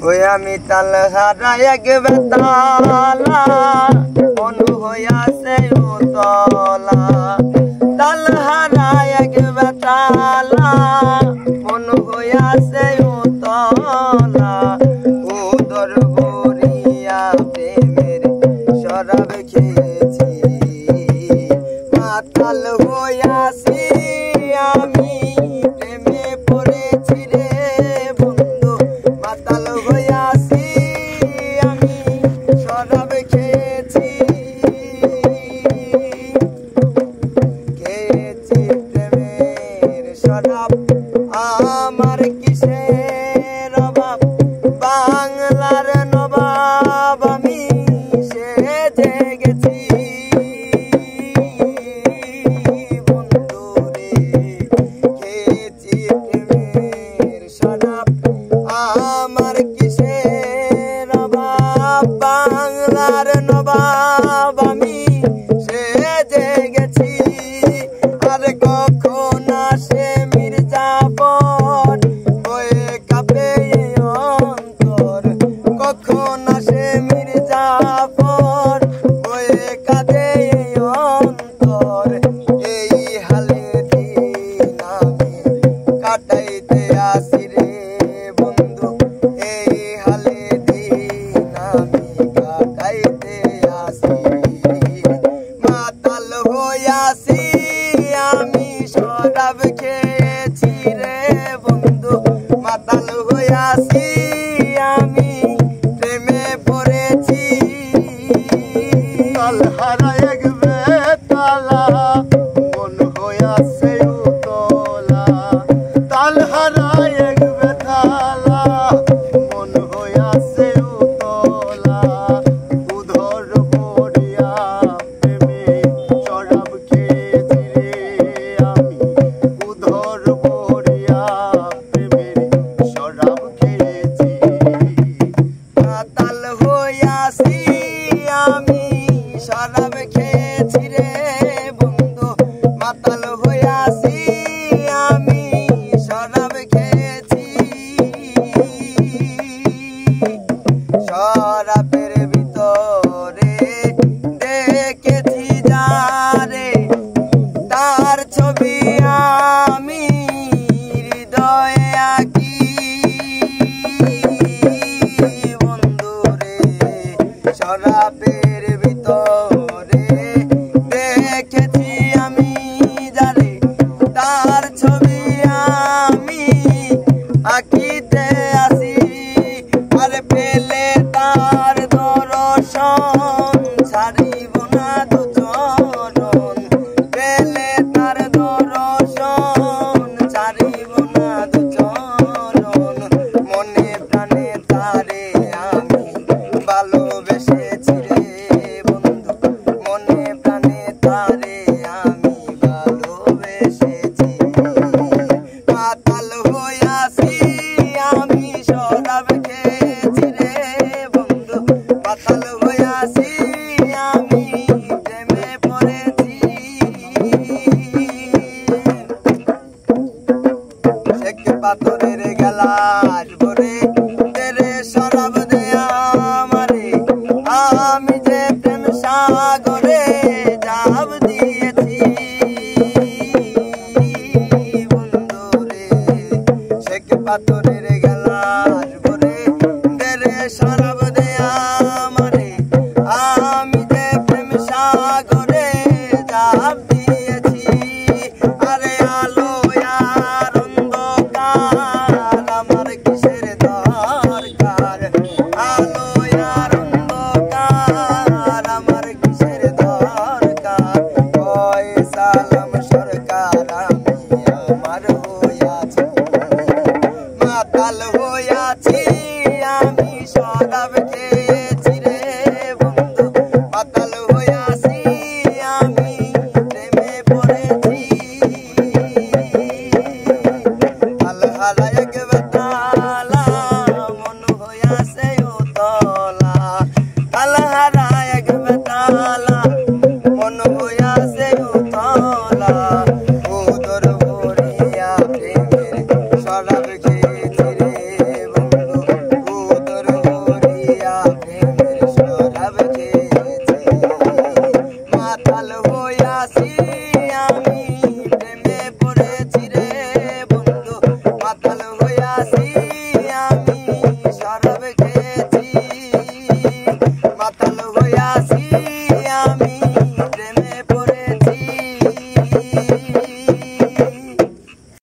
ওই আমি তাল হারা এক বেতালা মন হইয়াছে উতলা তাল হারা এক বেতালা মন হইয়াছে উতলা উদর ভরিয়া প্রেমের শরাব খেয়েছি মাতাল হইয়াছি আমি প্রেমে পড়েছি রে বন্ধু মাতাল হইয়াছি আমি শরাব খেয়েছি প্রেমের শরাব আমার কিসের অভাব বাংলার নবাব আমি সেজে গেছি বন্ধু রে খেয়েছি প্রেমের শরাব আমার কিসের অভাব বাংলার নবাব আমি সেজে গেছি আর কখন আসে মির্জাফর বয়ে কাঁপে অন্তর কখন আসে মির্জাফর বয়ে কাঁদে অন্তর এই হালে দিন আমি কাটাইতে আসি রে বন্ধু এই হালে দিন আমি কাটাইতে আসি মাতাল হইয়াছি আমি শরাব খেয়েছি রে বন্ধু মাতাল হইয়াছি আমি প্রেমে পড়েছি তাল হারা এক বেতালা মন হইয়াছে উতলা তাল হারা এক বেতালা মন হইয়াছে উতলা উদর ভরিয়া প্রেমে শরাব খেয়েছি রে আমি উদর ভরিয়া প্রেমের শরাব খেয়েছি মাতাল হইয়াছি আমি শরাব খেয়েছি রে বন্ধু মাতাল হইয়াছি আমি শরাব খেয়েছি শরাবের ভিতরে দেখেছি যারে তার ছবি আমি হৃদয়ে আঁকি বন্ধু রে শরাবের ভিতরে দেখেছি আমি যারে তার ছবি আমি আঁকিতে আসি আর পেলে তার দর্শন ছাড়িব না দু চরণ পেলে তার দর্শন ছাড়িব না দু চরণ মনে প্রাণে তারে আমি ভালোবেসেছি রে বন্ধু মনে প্রাণে তারে আমি ভালোবেসেছি মাতাল হইয়াছি আমি শরাব খেয়েছি রে বন্ধু মাতাল হইয়াছি আমি প্রেমে পড়েছি এক পাথরের গেলাস ভরে তেরে শরাব দে আমারে আমি যে প্রেম সাগরে জাব দিয়েছি বন্ধু রে এক পাথরের গেলাস ভরে তেরে শরাব দে আমারে আমি যে প্রেম সাগরে জাব দিয়েছি আরে আলো আর অন্ধকার আমার কিসের দরকার আলো আর অন্ধকার আমার কিসের দরকার ওই সালাম সরকার আমি আমার হইয়াছি মাতাল হইয়াছি আমি শরাব খেয়েছি রে বন্ধু মাতাল হইয়াছি আমি প্রেমে পড়েছি তাল হারা এক বেতালা মন হইয়াছে উতলা তাল হারা এক বেতালা মন হইয়াছে উতলা উদর ভরিয়া প্রেমের শরাব খেয়েছি রে বন্ধু মাতাল হইয়াছি আমি প্রেমে পড়েছি রে বন্ধু মাতাল হইয়াছি আমি শরাব খেয়েছি মাতাল হইয়াছি